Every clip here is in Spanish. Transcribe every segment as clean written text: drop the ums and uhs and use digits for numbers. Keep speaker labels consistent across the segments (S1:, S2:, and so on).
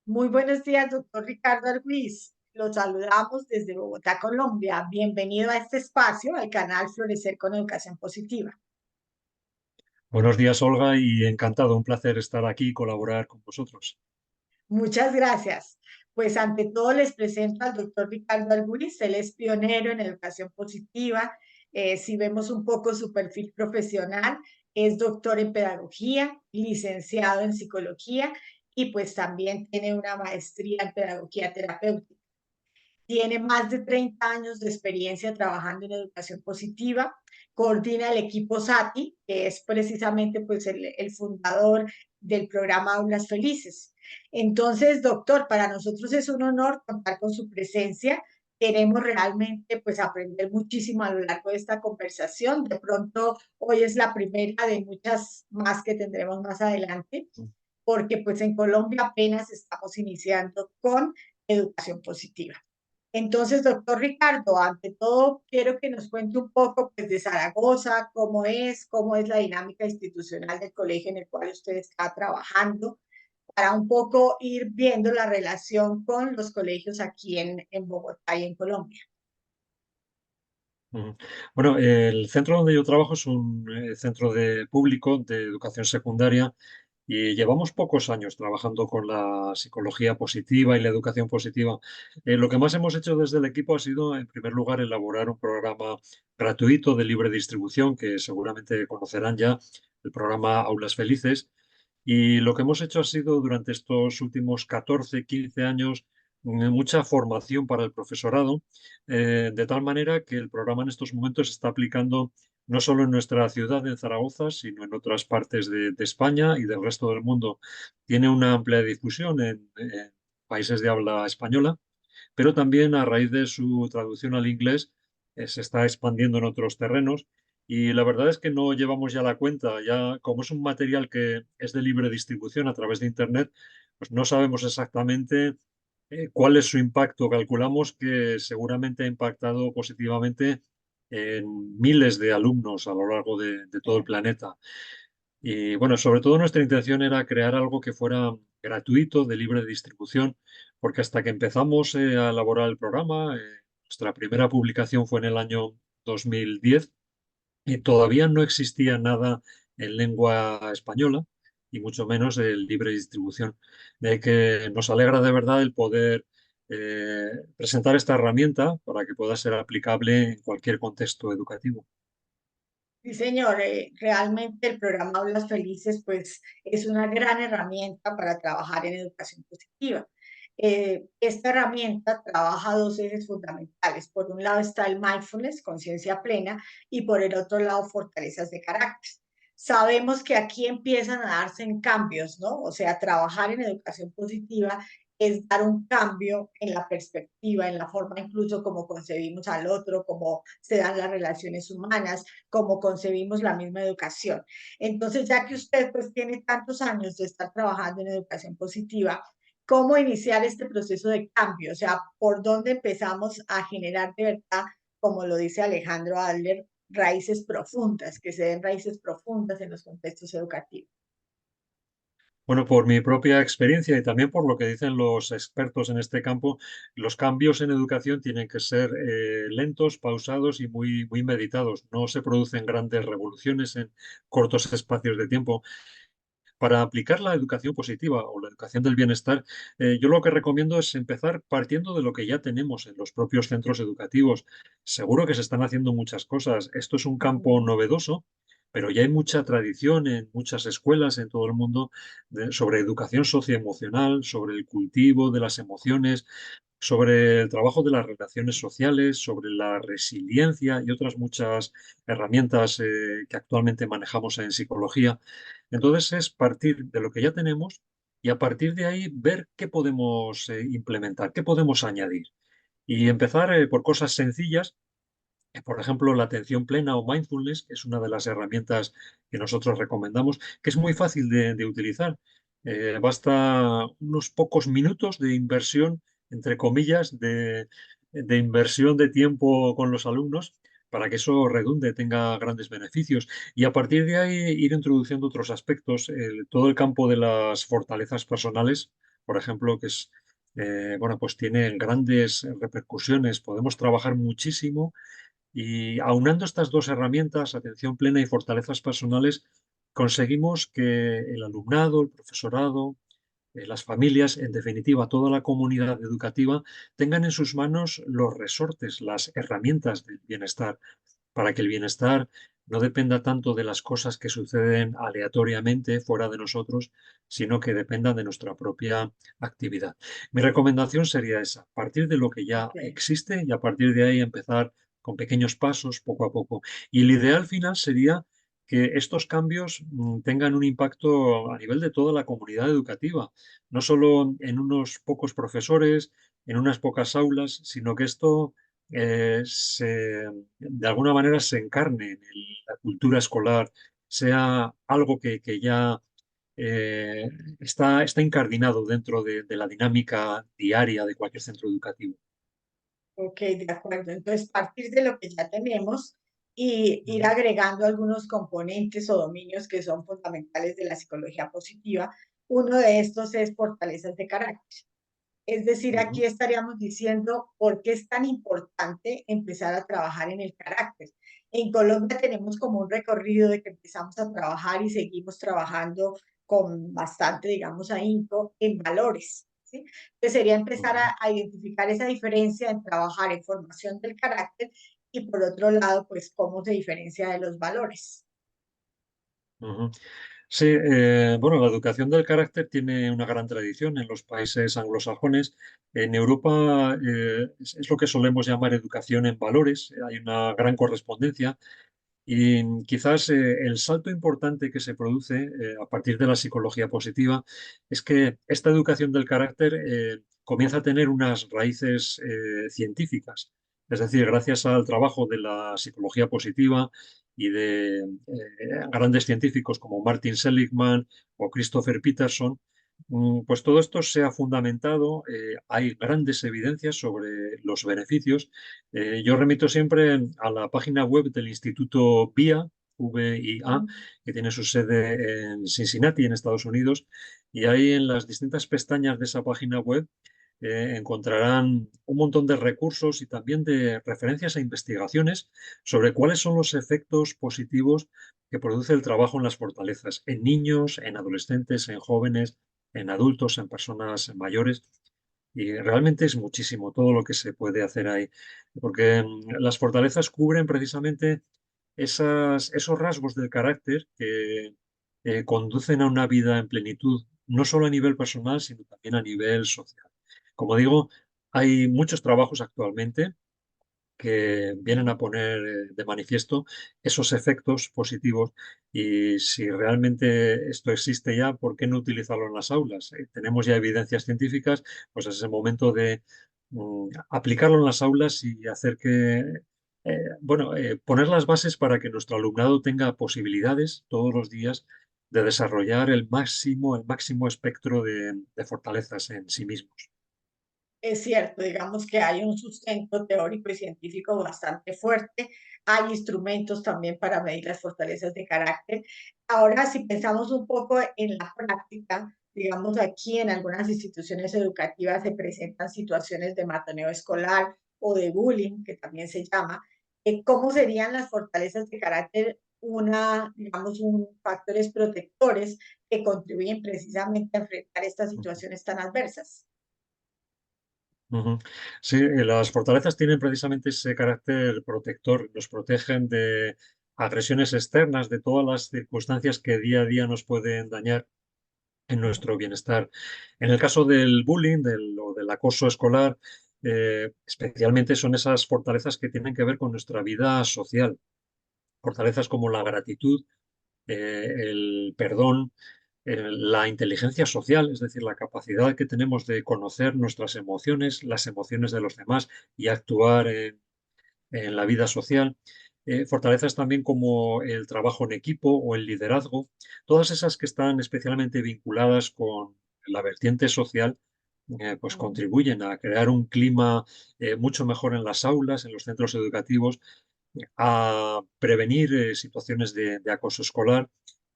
S1: Muy buenos días, doctor Ricardo Arbuiz. Lo saludamos desde Bogotá, Colombia. Bienvenido a este espacio, al canal Florecer con Educación Positiva.
S2: Buenos días, Olga, y encantado, un placer estar aquí y colaborar con vosotros.
S1: Muchas gracias. Pues ante todo les presento al doctor Ricardo Arbuiz. Él es pionero en educación positiva. Si vemos un poco su perfil profesional, es doctor en pedagogía, licenciado en psicología y pues también tiene una maestría en pedagogía terapéutica. Tiene más de 30 años de experiencia trabajando en educación positiva, coordina el equipo SATI, que es precisamente pues el fundador del programa Aulas Felices. Entonces, doctor, para nosotros es un honor contar con su presencia. Queremos realmente pues aprender muchísimo a lo largo de esta conversación. De pronto, hoy es la primera de muchas más que tendremos más adelante, porque pues en Colombia apenas estamos iniciando con educación positiva. Entonces, doctor Ricardo, ante todo, quiero que nos cuente un poco pues, de Zaragoza, cómo es la dinámica institucional del colegio en el cual usted está trabajando, para un poco ir viendo la relación con los colegios aquí en Bogotá y en Colombia.
S2: Ujú. Bueno, el centro donde yo trabajo es un centro público de educación secundaria y llevamos pocos años trabajando con la psicología positiva y la educación positiva. Lo que más hemos hecho desde el equipo ha sido, en primer lugar, elaborar un programa gratuito de libre distribución que seguramente conocerán ya, el programa Aulas Felices. Y lo que hemos hecho ha sido durante estos últimos 14, 15 años mucha formación para el profesorado, de tal manera que el programa en estos momentos se está aplicando no solo en nuestra ciudad, en Zaragoza, sino en otras partes de España y del resto del mundo. Tiene una amplia difusión en países de habla española, pero también a raíz de su traducción al inglés se está expandiendo en otros terrenos. Y la verdad es que no llevamos ya la cuenta, ya como es un material que es de libre distribución a través de Internet, pues no sabemos exactamente cuál es su impacto. Calculamos que seguramente ha impactado positivamente en miles de alumnos a lo largo de todo el planeta. Y bueno, sobre todo nuestra intención era crear algo que fuera gratuito, de libre distribución, porque hasta que empezamos a elaborar el programa, nuestra primera publicación fue en el año 2010 y todavía no existía nada en lengua española y mucho menos el libre distribución. De ahí que nos alegra de verdad el poder presentar esta herramienta para que pueda ser aplicable en cualquier contexto educativo.
S1: Sí, señor, realmente el programa Aulas Felices pues es una gran herramienta para trabajar en educación positiva. Esta herramienta trabaja dos ejes fundamentales. Por un lado está el mindfulness, conciencia plena, y por el otro lado fortalezas de carácter. Sabemos que aquí empiezan a darse en cambios, ¿no? O sea, trabajar en educación positiva es dar un cambio en la perspectiva, en la forma incluso como concebimos al otro, cómo se dan las relaciones humanas, cómo concebimos la misma educación. Entonces, ya que usted pues tiene tantos años de estar trabajando en educación positiva, ¿cómo iniciar este proceso de cambio? O sea, ¿por dónde empezamos a generar de verdad, como lo dice Alejandro Adler, raíces profundas, que se den raíces profundas en los contextos educativos?
S2: Bueno, por mi propia experiencia y también por lo que dicen los expertos en este campo, los cambios en educación tienen que ser lentos, pausados y muy meditados. No se producen grandes revoluciones en cortos espacios de tiempo. Para aplicar la educación positiva o la educación del bienestar, yo lo que recomiendo es empezar partiendo de lo que ya tenemos en los propios centros educativos. Seguro que se están haciendo muchas cosas. Esto es un campo novedoso, pero ya hay mucha tradición en muchas escuelas en todo el mundo sobre educación socioemocional, sobre el cultivo de las emociones, sobre el trabajo de las relaciones sociales, sobre la resiliencia y otras muchas herramientas que actualmente manejamos en psicología. Entonces es partir de lo que ya tenemos y a partir de ahí ver qué podemos implementar, qué podemos añadir. Y empezar por cosas sencillas, por ejemplo, la atención plena o mindfulness, que es una de las herramientas que nosotros recomendamos, que es muy fácil de utilizar. Basta unos pocos minutos de inversión, entre comillas, de inversión de tiempo con los alumnos para que eso redunde, tenga grandes beneficios. Y a partir de ahí ir introduciendo otros aspectos, todo el campo de las fortalezas personales, por ejemplo, que es, bueno, pues tiene grandes repercusiones. Podemos trabajar muchísimo y aunando estas dos herramientas, atención plena y fortalezas personales, conseguimos que el alumnado, el profesorado, las familias, en definitiva, toda la comunidad educativa, tengan en sus manos los resortes, las herramientas del bienestar, para que el bienestar no dependa tanto de las cosas que suceden aleatoriamente fuera de nosotros, sino que dependan de nuestra propia actividad. Mi recomendación sería esa, partir de lo que ya
S1: Ok.
S2: existe y a partir de ahí empezar con pequeños pasos, poco a poco. Y el ideal final sería que estos cambios tengan un impacto a nivel de toda la comunidad educativa, no solo en unos pocos profesores, en unas pocas aulas, sino que esto de alguna manera se encarne en la cultura escolar, sea algo que ya eh, está incardinado dentro de la dinámica diaria de cualquier centro educativo.
S1: Ok, de acuerdo. Entonces, partir de lo que ya tenemos y ir agregando algunos componentes o dominios que son fundamentales de la psicología positiva. Uno de estos es fortalezas de carácter. Es decir, aquí
S2: Ujú,
S1: estaríamos diciendo por qué es tan importante empezar a trabajar en el carácter. En Colombia tenemos como un recorrido de que empezamos a trabajar y seguimos trabajando con bastante, digamos, ahínco en valores. ¿Sí? Entonces sería empezar
S2: ujú,
S1: a identificar esa diferencia en trabajar en formación del carácter y por otro lado, pues cómo se diferencia de los valores.
S2: ujú. Sí, bueno, la educación del carácter tiene una gran tradición en los países anglosajones. En Europa es lo que solemos llamar educación en valores. Hay una gran correspondencia. Y quizás el salto importante que se produce a partir de la psicología positiva es que esta educación del carácter comienza a tener unas raíces científicas. Es decir, gracias al trabajo de la psicología positiva y de grandes científicos como Martin Seligman o Christopher Peterson, pues todo esto se ha fundamentado. Hay grandes evidencias sobre los beneficios. Yo remito siempre a la página web del Instituto VIA, VIA,
S1: Mm.
S2: que tiene su sede en Cincinnati, en Estados Unidos, y ahí en las distintas pestañas de esa página web encontrarán un montón de recursos y también de referencias a investigaciones sobre cuáles son los efectos positivos que produce el trabajo en las fortalezas, en niños, en adolescentes, en jóvenes, en adultos, en personas mayores. Y realmente es muchísimo todo lo que se puede hacer ahí, porque las fortalezas cubren precisamente esos rasgos del carácter que conducen a una vida en plenitud, no solo a nivel personal, sino también a nivel social. Como digo, hay muchos trabajos actualmente que vienen a poner de manifiesto esos efectos positivos y si realmente esto existe ya, ¿por qué no utilizarlo en las aulas? Tenemos ya evidencias científicas, pues es el momento de aplicarlo en las aulas y hacer que, bueno, poner las bases para que nuestro alumnado tenga posibilidades todos los días de desarrollar el máximo espectro de fortalezas en sí mismos.
S1: Es cierto, digamos que hay un sustento teórico y científico bastante fuerte. Hay instrumentos también para medir las fortalezas de carácter. Ahora, si pensamos un poco en la práctica, digamos aquí en algunas instituciones educativas se presentan situaciones de matoneo escolar o de bullying, que también se llama. ¿Cómo serían las fortalezas de carácter digamos, un factores protectores que contribuyen precisamente a enfrentar estas situaciones tan adversas?
S2: Ujú. Sí, las fortalezas tienen precisamente ese carácter protector, nos protegen de agresiones externas, de todas las circunstancias que día a día nos pueden dañar en nuestro bienestar. En el caso del bullying o del acoso escolar, especialmente son esas fortalezas que tienen que ver con nuestra vida social, fortalezas como la gratitud, el perdón, la inteligencia social, es decir, la capacidad que tenemos de conocer nuestras emociones, las emociones de los demás y actuar en la vida social. Fortalezas también como el trabajo en equipo o el liderazgo, todas esas que están especialmente vinculadas con la vertiente social, pues
S1: Mm.
S2: contribuyen a crear un clima mucho mejor en las aulas, en los centros educativos, a prevenir situaciones de acoso escolar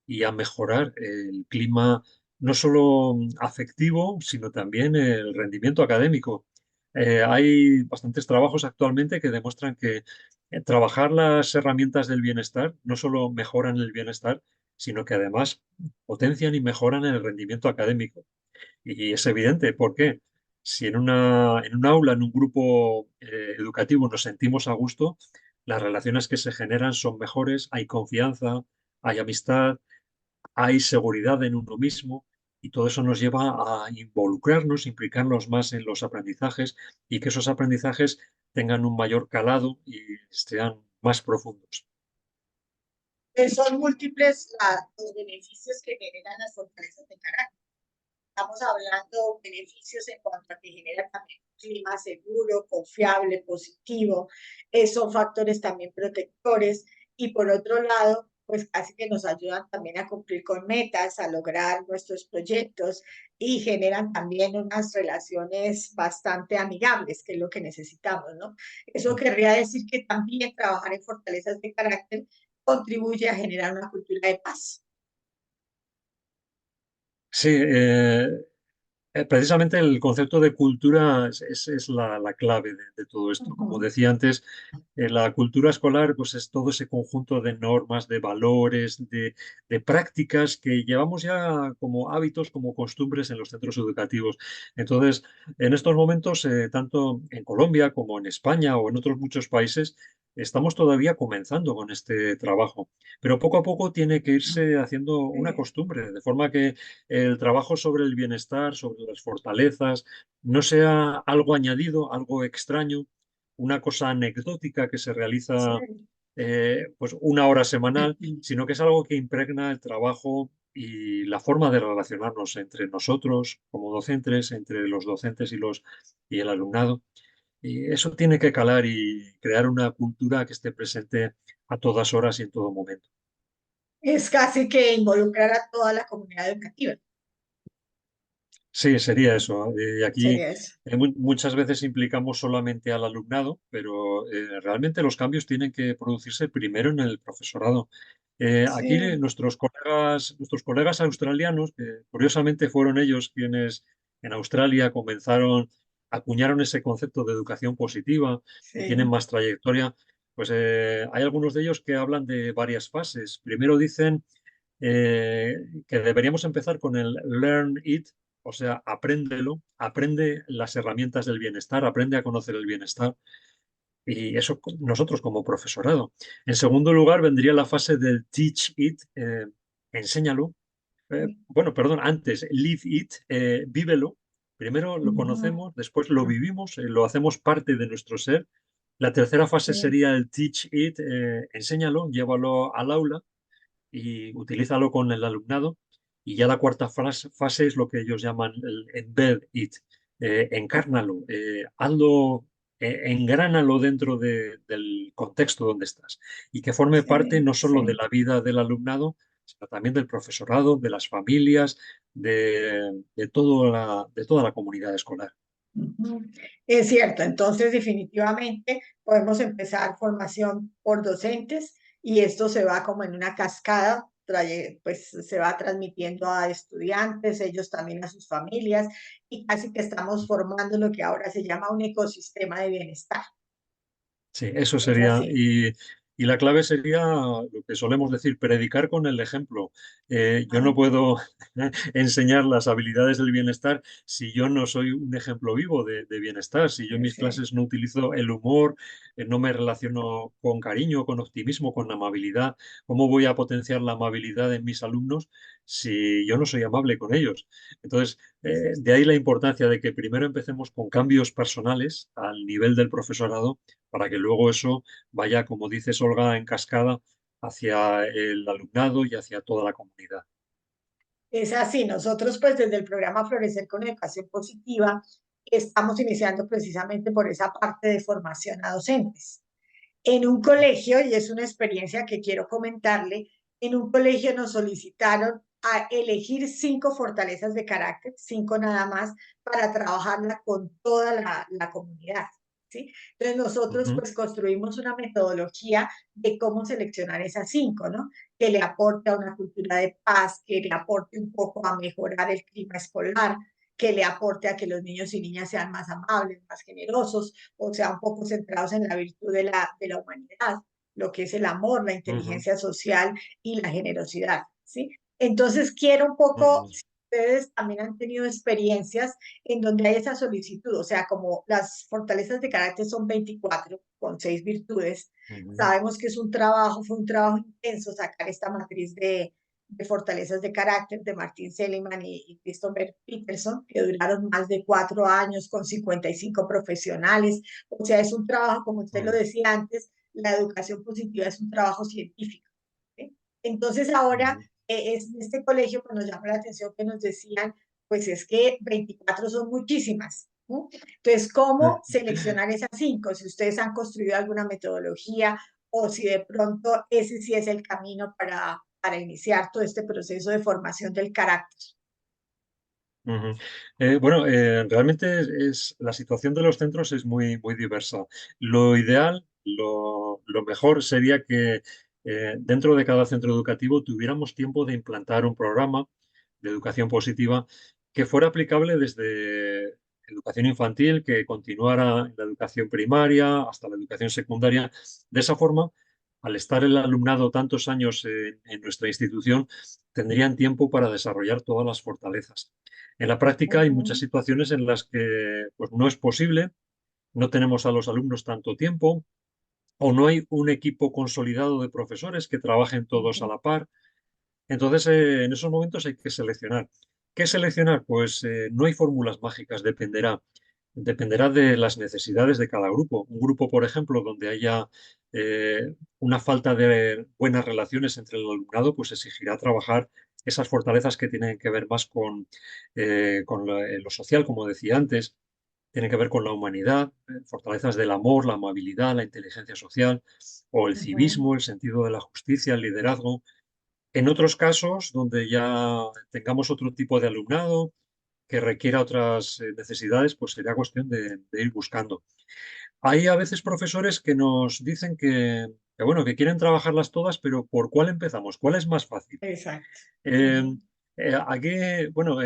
S2: y a mejorar el clima no solo afectivo, sino también el rendimiento académico. Hay bastantes trabajos actualmente que demuestran que trabajar las herramientas del bienestar no solo mejoran el bienestar, sino que además potencian y mejoran el rendimiento académico. Y es evidente, ¿por qué? Si en un aula, en un grupo educativo nos sentimos a gusto, las relaciones que se generan son mejores, hay confianza, hay amistad, hay seguridad en uno mismo y todo eso nos lleva a involucrarnos, implicarnos más en los aprendizajes y que esos aprendizajes tengan un mayor calado y sean más profundos.
S1: Son múltiples los beneficios que generan las fortalezas de carácter. Estamos hablando de beneficios en cuanto a que genera también un clima seguro, confiable, positivo. Son factores también protectores. Y por otro lado, pues casi que nos ayudan también a cumplir con metas, a lograr nuestros proyectos y generan también unas relaciones bastante amigables, que es lo que necesitamos, ¿no? Eso querría decir que también trabajar en fortalezas de carácter contribuye a generar una cultura de paz.
S2: Sí, precisamente el concepto de cultura es la clave de todo esto. Como
S1: Ujú.
S2: decía antes, la cultura escolar pues es todo ese conjunto de normas, de valores, de prácticas que llevamos ya como hábitos, como costumbres en los centros educativos. Entonces, en estos momentos, tanto en Colombia como en España o en otros muchos países, estamos todavía comenzando con este trabajo, pero poco a poco tiene que irse haciendo una
S1: Sí.
S2: costumbre, de forma que el trabajo sobre el bienestar, sobre las fortalezas, no sea algo añadido, algo extraño, una cosa anecdótica que se realiza
S1: Sí.
S2: pues una hora semanal, sino que es algo que impregna el trabajo y la forma de relacionarnos entre nosotros como docentes, entre los docentes y el alumnado. Y eso tiene que calar y crear una cultura que esté presente a todas horas y en todo momento.
S1: Es casi que involucrar a toda la comunidad educativa.
S2: Sí, sería eso. Y aquí
S1: Sería eso.
S2: muchas veces implicamos solamente al alumnado, pero realmente los cambios tienen que producirse primero en el profesorado. Aquí
S1: Sí,
S2: nuestros colegas australianos, que curiosamente fueron ellos quienes en Australia comenzaron, acuñaron ese concepto de educación positiva y tienen
S1: sí.
S2: más trayectoria, pues hay algunos de ellos que hablan de varias fases. Primero dicen eh, que deberíamos empezar con el Learn It, o sea, apréndelo, aprende las herramientas del bienestar, aprende a conocer el bienestar y eso nosotros como profesorado. En segundo lugar, vendría la fase del Teach It, enséñalo. Bueno, perdón, antes, Live It, vívelo. Primero lo
S1: Ujú.
S2: conocemos, después lo vivimos, lo hacemos parte de nuestro ser. La tercera fase
S1: Sí,
S2: sería el Teach It, enséñalo, llévalo al aula y utilízalo con el alumnado. Y ya la cuarta fase es lo que ellos llaman el embed it, encárnalo, hazlo, engránalo dentro del contexto donde estás y que forme parte
S1: sí,
S2: no solo de
S1: sí.
S2: la vida del alumnado, sino también del profesorado, de las familias, de toda la comunidad escolar.
S1: Ujú. Es cierto, entonces definitivamente podemos empezar formación por docentes y esto se va como en una cascada, pues se va transmitiendo a estudiantes, ellos también a sus familias y casi que estamos formando lo que ahora se llama un ecosistema de bienestar.
S2: Sí, eso
S1: Es
S2: sería.
S1: así.
S2: Y la clave sería lo que solemos decir, predicar con el ejemplo. Yo no
S1: Ah,
S2: puedo enseñar las habilidades del bienestar si yo no soy un ejemplo vivo de bienestar, si yo en mis
S1: sí.
S2: clases no utilizo el humor, no me relaciono con cariño, con optimismo, con amabilidad. ¿Cómo voy a potenciar la amabilidad en mis alumnos si yo no soy amable con ellos? Entonces, de ahí la importancia de que primero empecemos con cambios personales al nivel del profesorado para que luego eso vaya, como dices, Olga, en cascada hacia el alumnado y hacia toda la comunidad.
S1: Es así, nosotros pues desde el programa Florecer con Educación Positiva estamos iniciando precisamente por esa parte de formación a docentes. En un colegio, y es una experiencia que quiero comentarle, en un colegio nos solicitaron a elegir 5 fortalezas de carácter, 5 nada más, para trabajarla con toda la comunidad. ¿sí? Entonces nosotros
S2: ujú,
S1: pues construimos una metodología de cómo seleccionar esas cinco, ¿no? Que le aporte a una cultura de paz, que le aporte un poco a mejorar el clima escolar, que le aporte a que los niños y niñas sean más amables, más generosos, o sea, un poco centrados en la virtud de la humanidad, lo que es el amor, la
S2: ujú,
S1: inteligencia social y la generosidad, ¿sí? Entonces quiero un poco,
S2: ujú,
S1: si ustedes también han tenido experiencias en donde hay esa solicitud, o sea, como las fortalezas de carácter son 24 con 6 virtudes,
S2: ujú,
S1: sabemos que es un trabajo, fue un trabajo intenso sacar esta matriz de fortalezas de carácter de Martin Seligman y Christopher Peterson, que duraron más de 4 años con 55 profesionales. O sea, es un trabajo, como usted lo
S2: ujú,
S1: decía antes, la educación positiva es un trabajo científico. ¿Sí? Entonces ahora,
S2: ujú,
S1: es, en este colegio pues, nos llama la atención que nos decían, pues es que 24 son muchísimas. ¿No? Entonces, ¿cómo seleccionar esas cinco? Si ustedes han construido alguna metodología o si de pronto ese sí es el camino para iniciar todo este proceso de formación del carácter.
S2: ujú. Bueno, realmente la situación de los centros es muy, muy diversa. Lo ideal, lo mejor sería que dentro de cada centro educativo tuviéramos tiempo de implantar un programa de educación positiva que fuera aplicable desde educación infantil, que continuara en la educación primaria hasta la educación secundaria. De esa forma, al estar el alumnado tantos años en nuestra institución, tendrían tiempo para desarrollar todas las fortalezas. En la práctica hay muchas
S1: Ujú,
S2: situaciones en las que pues, no es posible, no tenemos a los alumnos tanto tiempo o no hay un equipo consolidado de profesores que trabajen todos a
S1: ujú,
S2: la par. Entonces, en esos momentos hay que seleccionar. ¿Qué seleccionar? Pues no hay fórmulas mágicas, dependerá de las necesidades de cada grupo. Un grupo, por ejemplo, donde haya una falta de buenas relaciones entre el alumnado, pues exigirá trabajar esas fortalezas que tienen que ver más con lo social, como decía antes, tienen que ver con la humanidad, fortalezas del amor, la amabilidad, la inteligencia social o el
S1: ujú,
S2: civismo, el sentido de la justicia, el liderazgo. En otros casos, donde ya tengamos otro tipo de alumnado que requiera otras necesidades, pues sería cuestión de ir buscando. Hay a veces profesores que nos dicen bueno, que quieren trabajarlas todas, pero ¿por cuál empezamos? ¿Cuál es más fácil?
S1: exacto.
S2: Eh,
S1: Ujú,
S2: Aquí, bueno,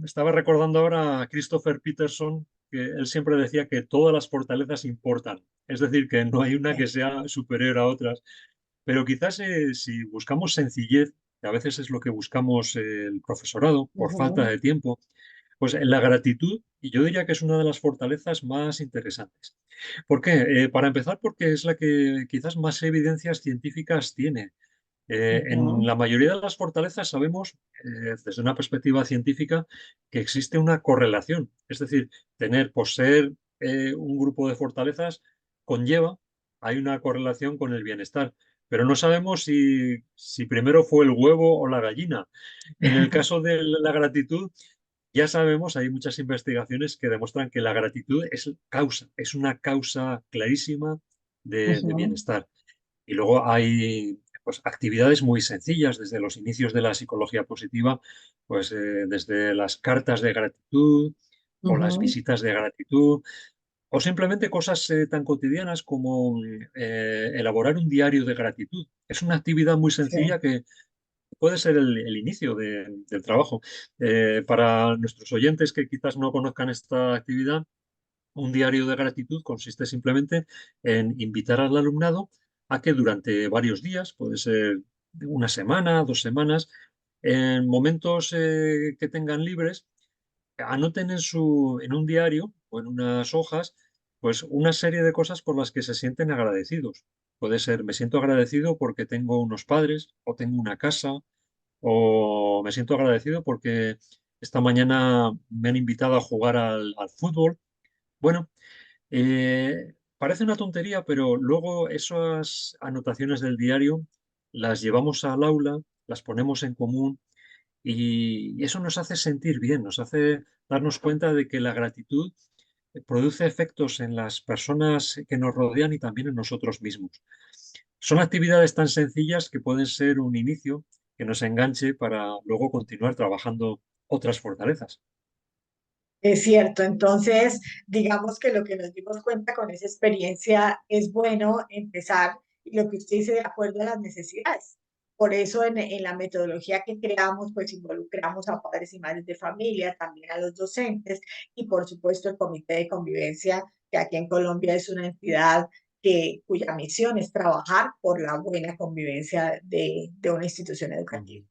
S2: estaba recordando ahora a Christopher Peterson, que él siempre decía que todas las fortalezas importan. Es decir, que no hay una que
S1: sí,
S2: sea superior a otras. Pero quizás si buscamos sencillez, que a veces es lo que buscamos el profesorado por falta
S1: ujú,
S2: de tiempo, pues la gratitud, y yo diría que es una de las fortalezas más interesantes. ¿Por qué? Para empezar, porque es la que quizás más evidencias científicas tiene. En
S1: ujú,
S2: la mayoría de las fortalezas sabemos, desde una perspectiva científica, que existe una correlación. Es decir, poseer un grupo de fortalezas conlleva, hay una correlación con el bienestar. Pero no sabemos si primero fue el huevo o la gallina. En el caso de la gratitud, ya sabemos, hay muchas investigaciones que demuestran que la gratitud es una causa clarísima de
S1: ujú,
S2: bienestar. Y luego hay pues, actividades muy sencillas desde los inicios de la psicología positiva, pues desde las cartas de gratitud o las
S1: ujú,
S2: visitas de gratitud, o simplemente cosas tan cotidianas como elaborar un diario de gratitud. Es una actividad muy
S1: sí,
S2: sencilla que puede ser el inicio del trabajo. Para nuestros oyentes que quizás no conozcan esta actividad, un diario de gratitud consiste simplemente en invitar al alumnado a que durante varios días, puede ser una semana, 2 semanas, en momentos que tengan libres, anoten en un diario o en unas hojas, pues una serie de cosas por las que se sienten agradecidos. Puede ser, me siento agradecido porque tengo unos padres, o tengo una casa, o me siento agradecido porque esta mañana me han invitado a jugar al fútbol. Bueno, parece una tontería, pero luego esas anotaciones del diario las llevamos al aula, las ponemos en común y eso nos hace sentir bien, nos hace darnos cuenta de que la gratitud produce efectos en las personas que nos rodean y también en nosotros mismos. Son actividades tan sencillas que pueden ser un inicio que nos enganche para luego continuar trabajando otras fortalezas.
S1: Es cierto, entonces digamos que lo que nos dimos cuenta con esa experiencia es bueno empezar y lo que usted dice de acuerdo a las necesidades. Por eso en la metodología que creamos, pues involucramos a padres y madres de familia, también a los docentes y por supuesto el Comité de Convivencia, que aquí en Colombia es una entidad cuya misión es trabajar por la buena convivencia de una institución educativa.
S2: Ujú,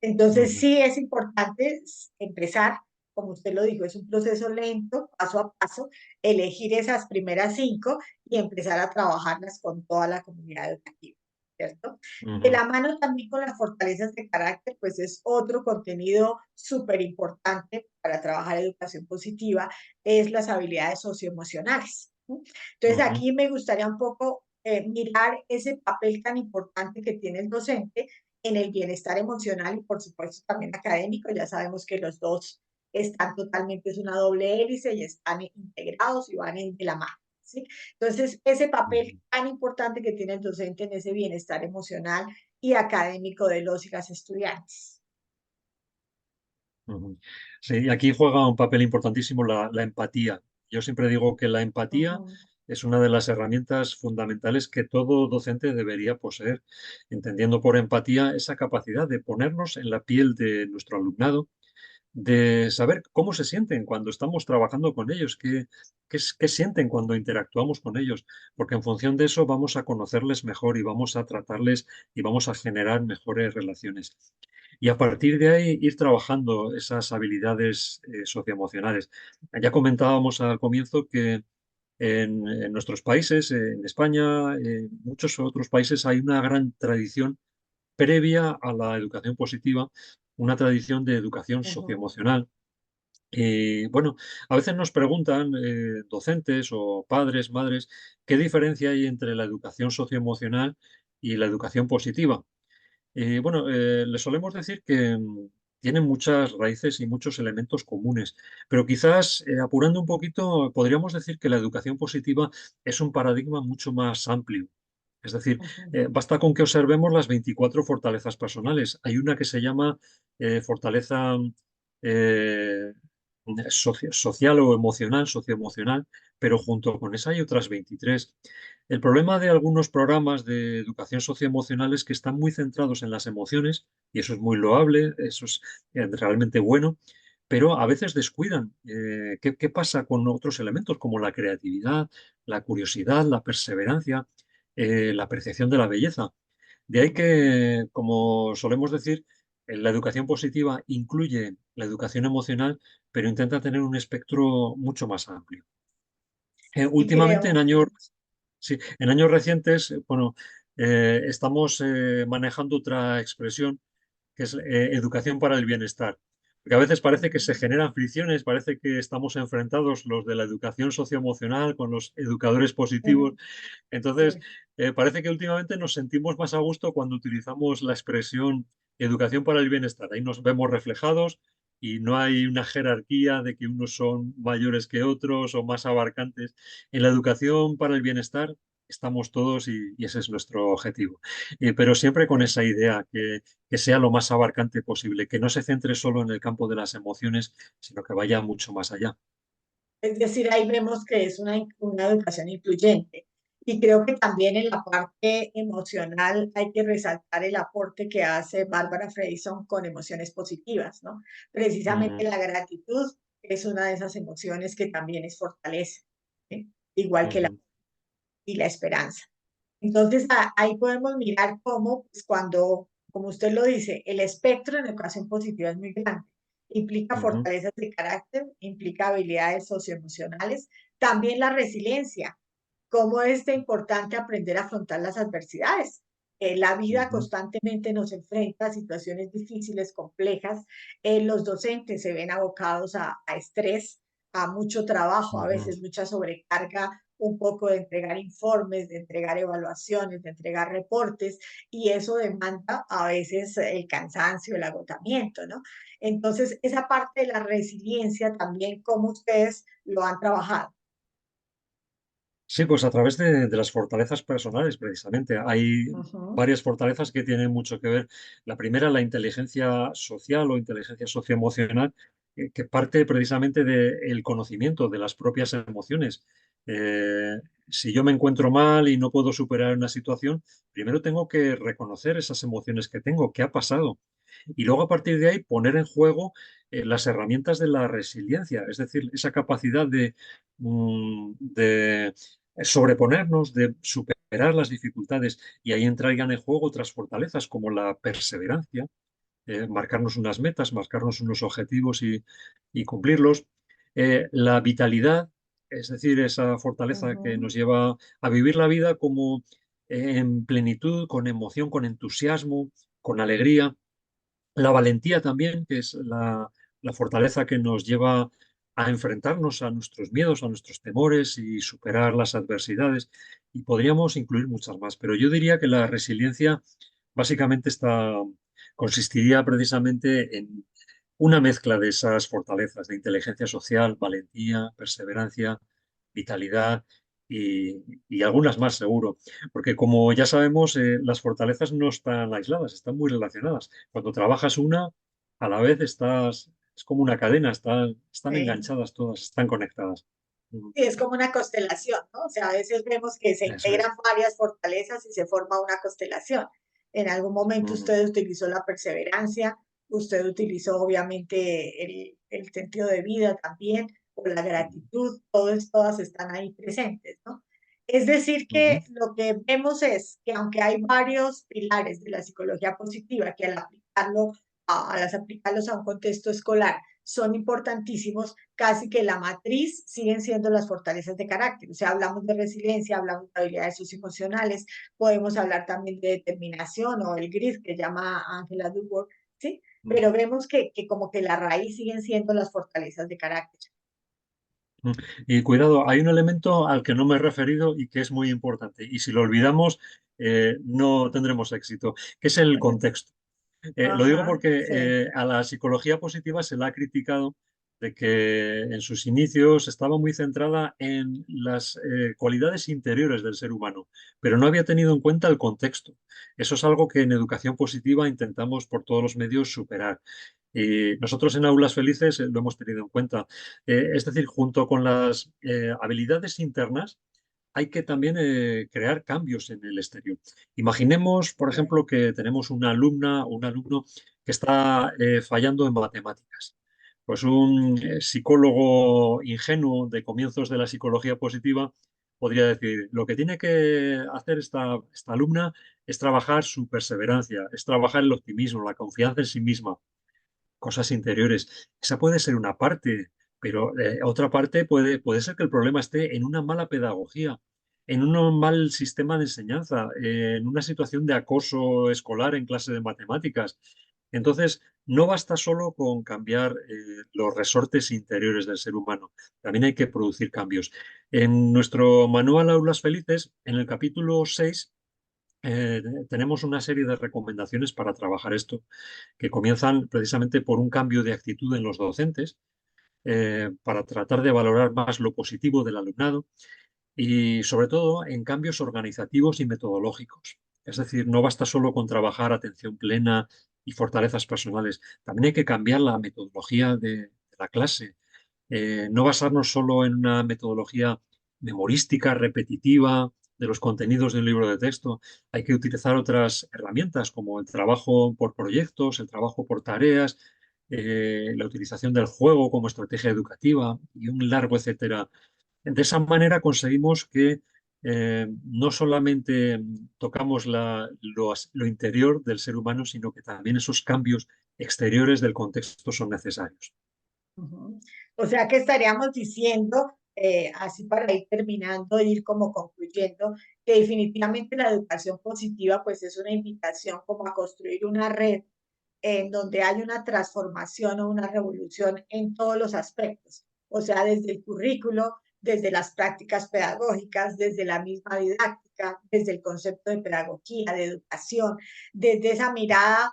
S1: Entonces,
S2: ujú,
S1: sí es importante empezar, como usted lo dijo, es un proceso lento, paso a paso, elegir esas primeras 5 y empezar a trabajarlas con toda la comunidad educativa, ¿cierto? De
S2: ujú,
S1: la mano también con las fortalezas de carácter, pues es otro contenido súper importante para trabajar educación positiva, es las habilidades socioemocionales. ¿No? Entonces,
S2: ujú.
S1: aquí me gustaría un poco mirar ese papel tan importante que tiene el docente en el bienestar emocional y por supuesto también académico. Ya sabemos que los dos están totalmente, es una doble hélice y están integrados y van de la mano. ¿Sí? Entonces, ese papel
S2: Ujú,
S1: tan importante que tiene el docente en ese bienestar emocional y académico de los y las estudiantes.
S2: ujú. Sí, y aquí juega un papel importantísimo la empatía. Yo siempre digo que la
S1: Uh
S2: empatía
S1: -huh,
S2: es una de las herramientas fundamentales que todo docente debería poseer, entendiendo por empatía esa capacidad de ponernos en la piel de nuestro alumnado, de saber cómo se sienten cuando estamos trabajando con ellos, qué sienten cuando interactuamos con ellos, porque en función de eso vamos a conocerles mejor y vamos a tratarles y vamos a generar mejores relaciones. Y a partir de ahí ir trabajando esas habilidades socioemocionales. Ya comentábamos al comienzo que en nuestros países, en España, en muchos otros países, hay una gran tradición previa a la educación positiva, una tradición de educación
S1: uh -huh,
S2: socioemocional. Y bueno, a veces nos preguntan docentes o padres, madres, qué diferencia hay entre la educación socioemocional y la educación positiva. Bueno, le solemos decir que tienen muchas raíces y muchos elementos comunes, pero quizás apurando un poquito, podríamos decir que la educación positiva es un paradigma mucho más amplio. Es decir,
S1: uh -huh,
S2: basta con que observemos las 24 fortalezas personales. Hay una que se llama fortaleza eh, social o emocional, socioemocional, pero junto con esa hay otras 23. El problema de algunos programas de educación socioemocional es que están muy centrados en las emociones, y eso es muy loable, eso es realmente bueno, pero a veces descuidan. ¿Qué pasa con otros elementos como la creatividad, la curiosidad, la perseverancia, la percepción de la belleza? De ahí que, como solemos decir, la educación positiva incluye la educación emocional, pero intenta tener un espectro mucho más amplio.
S1: y
S2: Últimamente,
S1: creo,
S2: sí, en años recientes, bueno, estamos manejando otra expresión que es educación para el bienestar. Porque a veces
S1: uh
S2: parece que se
S1: -huh,
S2: generan fricciones, parece que estamos enfrentados los de la educación socioemocional con los educadores positivos. Entonces,
S1: sí.
S2: parece que últimamente nos sentimos más a gusto cuando utilizamos la expresión educación para el bienestar. Ahí nos vemos reflejados y no hay una jerarquía de que unos son mayores que otros o más abarcantes. En la educación para el bienestar estamos todos y ese es nuestro objetivo. Pero siempre con esa idea que sea lo más abarcante posible, que no se centre solo en el campo de las emociones, sino que vaya mucho más allá.
S1: Es decir, ahí vemos que es una educación incluyente. Y creo que también en la parte emocional hay que resaltar el aporte que hace Bárbara Freison con emociones positivas, ¿no? Precisamente
S2: Ujú,
S1: la gratitud es una de esas emociones que también es fortaleza, ¿sí? Igual que
S2: ujú,
S1: y la esperanza. Entonces, ahí podemos mirar cómo, pues, cuando, como usted lo dice, el espectro en educación positiva es muy grande. Implica
S2: ujú,
S1: fortalezas de carácter, implica habilidades socioemocionales, también la resiliencia, cómo es de importante aprender a afrontar las adversidades. La vida
S2: ujú,
S1: constantemente nos enfrenta a situaciones difíciles, complejas. Los docentes se ven abocados a estrés, a mucho trabajo, a
S2: ujú.
S1: veces mucha sobrecarga, un poco de entregar informes, de entregar evaluaciones, de entregar reportes, y eso demanda a veces el cansancio, el agotamiento, ¿no? Entonces, esa parte de la resiliencia también, ¿cómo ustedes lo han trabajado?
S2: Sí, pues a través de las fortalezas personales, precisamente. Hay
S1: Ujú,
S2: varias fortalezas que tienen mucho que ver. La primera, la inteligencia social o inteligencia socioemocional, que parte precisamente del conocimiento de las propias emociones. Eh, si yo me encuentro mal y no puedo superar una situación, primero tengo que reconocer esas emociones que tengo, qué ha pasado. Y luego a partir de ahí poner en juego las herramientas de la resiliencia, es decir, esa capacidad de sobreponernos, de superar las dificultades. Y ahí entrarían en juego otras fortalezas como la perseverancia, marcarnos unas metas, marcarnos unos objetivos y cumplirlos. La vitalidad, es decir, esa fortaleza que
S1: Ujú.
S2: nos lleva a vivir la vida como en plenitud, con emoción, con entusiasmo, con alegría. La valentía también, que es la fortaleza que nos lleva a enfrentarnos a nuestros miedos, a nuestros temores y superar las adversidades. Y podríamos incluir muchas más, pero yo diría que la resiliencia básicamente consistiría precisamente en una mezcla de esas fortalezas de inteligencia social, valentía, perseverancia, vitalidad y algunas más seguro. Porque como ya sabemos, las fortalezas no están aisladas, están muy relacionadas. Cuando trabajas una, a la vez es como una cadena, están
S1: Sí.
S2: enganchadas todas, están conectadas. Mm,
S1: Sí, es como una constelación, ¿no? O sea, a veces vemos que se
S2: Eso
S1: integran
S2: es.
S1: varias fortalezas y se forma una constelación. En algún momento
S2: Mm,
S1: usted utilizó la perseverancia, usted utilizó obviamente el sentido de vida también, o la
S2: mm,
S1: gratitud, todas están ahí presentes, ¿no? Es decir, que
S2: ujú,
S1: lo que vemos es que aunque hay varios pilares de la psicología positiva que al aplicarlos a un contexto escolar son importantísimos, casi que la matriz siguen siendo las fortalezas de carácter. O sea, hablamos de resiliencia, hablamos de habilidades socioemocionales, podemos hablar también de determinación o el grit que llama Angela Duckworth, ¿sí? Pero
S2: mm,
S1: vemos que como que la raíz siguen siendo las fortalezas de carácter.
S2: mm. Y cuidado, hay un elemento al que no me he referido y que es muy importante. Y si lo olvidamos, no tendremos éxito, que es el contexto. Lo digo
S1: Ajá,
S2: porque
S1: sí,
S2: a la psicología positiva se la ha criticado de que en sus inicios estaba muy centrada en las cualidades interiores del ser humano, pero no había tenido en cuenta el contexto. Eso es algo que en educación positiva intentamos por todos los medios superar. Y nosotros en Aulas Felices lo hemos tenido en cuenta. Es decir, junto con las habilidades internas, hay que también crear cambios en el exterior. Imaginemos, por
S1: sí,
S2: ejemplo, que tenemos una alumna o un alumno que está fallando en matemáticas. Pues un psicólogo ingenuo de comienzos de la psicología positiva podría decir, lo que tiene que hacer esta alumna es trabajar su perseverancia, es trabajar el optimismo, la confianza en sí misma, cosas interiores. Esa puede ser una parte, pero otra parte puede ser que el problema esté en una mala pedagogía, en un mal sistema de enseñanza, en una situación de acoso escolar en clase de matemáticas. Entonces, no basta solo con cambiar los resortes interiores del ser humano, también hay que producir cambios. En nuestro manual Aulas Felices, en el capítulo 6, eh, tenemos una serie de recomendaciones para trabajar esto, que comienzan precisamente por un cambio de actitud en los docentes, para tratar de valorar más lo positivo del alumnado y sobre todo en cambios organizativos y metodológicos. Es decir, no basta solo con trabajar atención plena y fortalezas personales, también hay que cambiar la metodología de la clase, no basarnos solo en una metodología memorística, repetitiva de los contenidos de un libro de texto. Hay que utilizar otras herramientas como el trabajo por proyectos, el trabajo por tareas, la utilización del juego como estrategia educativa y un largo etcétera. De esa manera conseguimos que no solamente tocamos lo interior del ser humano, sino que también esos cambios exteriores del contexto son necesarios.
S1: ujú. O sea que estaríamos diciendo, así para ir terminando, ir como concluyendo, que definitivamente la educación positiva pues es una invitación como a construir una red en donde hay una transformación o una revolución en todos los aspectos, o sea, desde el currículo, desde las prácticas pedagógicas, desde la misma didáctica, desde el concepto de pedagogía, de educación, desde esa mirada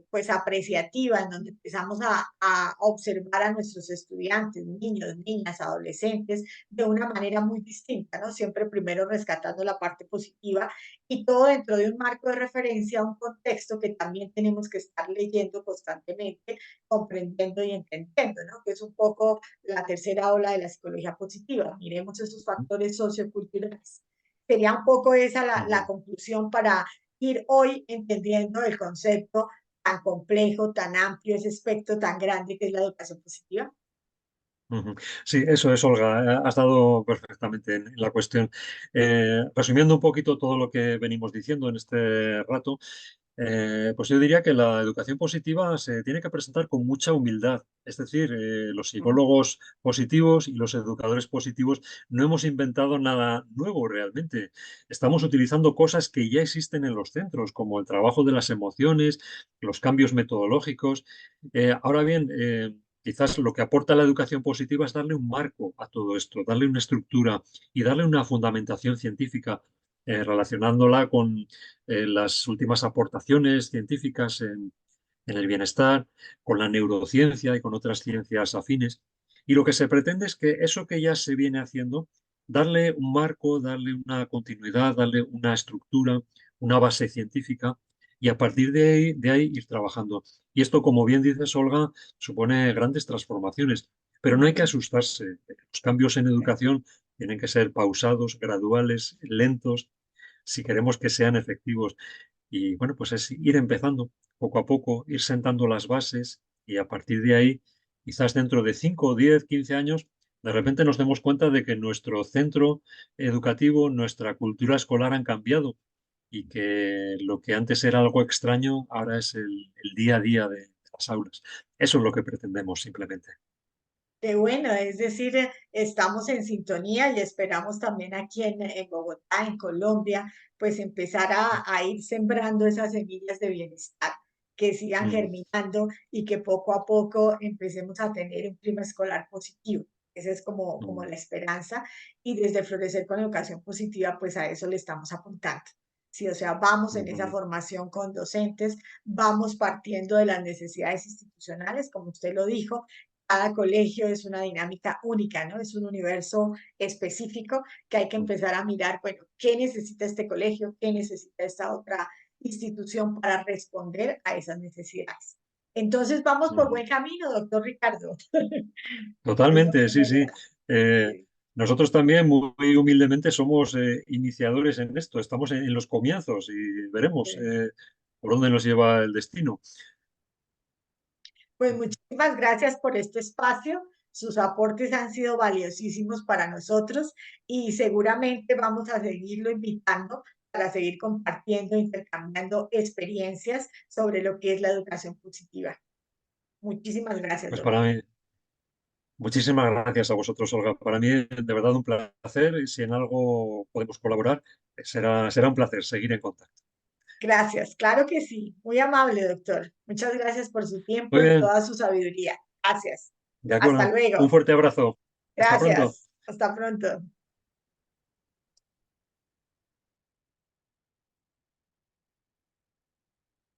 S1: pues apreciativa, en donde empezamos a observar a nuestros estudiantes, niños, niñas, adolescentes, de una manera muy distinta, ¿no? Siempre primero rescatando la parte positiva y todo dentro de un marco de referencia, un contexto que también tenemos que estar leyendo constantemente, comprendiendo y entendiendo, ¿no? Que es un poco la tercera ola de la psicología positiva. Miremos esos factores socioculturales. Sería un poco esa la conclusión para ir hoy entendiendo el concepto tan complejo, tan amplio, ese espectro tan grande que es la educación positiva.
S2: Ujú. Sí, eso es, Olga. Has dado perfectamente en la cuestión. Resumiendo un poquito todo lo que venimos diciendo en este rato, pues yo diría que la educación positiva se tiene que presentar con mucha humildad. Es decir, los psicólogos positivos y los educadores positivos no hemos inventado nada nuevo realmente. Estamos utilizando cosas que ya existen en los centros, como el trabajo de las emociones, los cambios metodológicos. Ahora bien, quizás lo que aporta la educación positiva es darle un marco a todo esto, darle una estructura y darle una fundamentación científica, relacionándola con las últimas aportaciones científicas en el bienestar, con la neurociencia y con otras ciencias afines. Y lo que se pretende es que eso que ya se viene haciendo, darle un marco, darle una continuidad, darle una estructura, una base científica y a partir de ahí ir trabajando. Y esto, como bien dices, Olga, supone grandes transformaciones, pero no hay que asustarse. Los cambios en educación tienen que ser pausados, graduales, lentos, si queremos que sean efectivos. Y bueno, pues es ir empezando poco a poco, ir sentando las bases y a partir de ahí, quizás dentro de 5, 10, 15 años, de repente nos demos cuenta de que nuestro centro educativo, nuestra cultura escolar han cambiado y que lo que antes era algo extraño ahora es el día a día de las aulas. Eso es lo que pretendemos simplemente.
S1: Qué bueno, es decir, estamos en sintonía y esperamos también aquí en Bogotá, en Colombia, pues empezar a ir sembrando esas semillas de bienestar que sigan
S2: Mm,
S1: germinando y que poco a poco empecemos a tener un clima escolar positivo. Esa es como
S2: mm,
S1: la esperanza y desde Florecer con Educación Positiva, pues a eso le estamos apuntando. Sí, o sea, vamos en esa
S2: mm,
S1: formación con docentes, vamos partiendo de las necesidades institucionales, como usted lo dijo, cada colegio es una dinámica única, ¿no? Es un universo específico que hay que
S2: mm,
S1: empezar a mirar, bueno, ¿qué necesita este colegio? ¿Qué necesita esta otra institución para responder a esas necesidades? Entonces, vamos por
S2: mm.
S1: buen camino, doctor Ricardo. Es lo
S2: Totalmente,
S1: que
S2: sí,
S1: me
S2: sí.
S1: alegra.
S2: Eh,
S1: Sí,
S2: Nosotros también muy humildemente somos iniciadores en esto, estamos en los comienzos y veremos
S1: sí.
S2: por dónde nos lleva el destino.
S1: Pues muchísimas gracias por este espacio. Sus aportes han sido valiosísimos para nosotros y seguramente vamos a seguirlo invitando para seguir compartiendo, intercambiando experiencias sobre lo que es la educación positiva. Muchísimas gracias,
S2: Pues
S1: doctor.
S2: para mí, muchísimas gracias a vosotros, Olga. Para mí, de verdad, un placer y si en algo podemos colaborar, será un placer seguir en contacto.
S1: Gracias, claro que sí. Muy amable, doctor. Muchas gracias por su tiempo
S2: Muy
S1: y
S2: bien,
S1: toda su sabiduría. Gracias.
S2: de
S1: Hasta
S2: acuerdo. Un
S1: luego.
S2: fuerte abrazo. Hasta pronto.
S1: Gracias. Hasta pronto.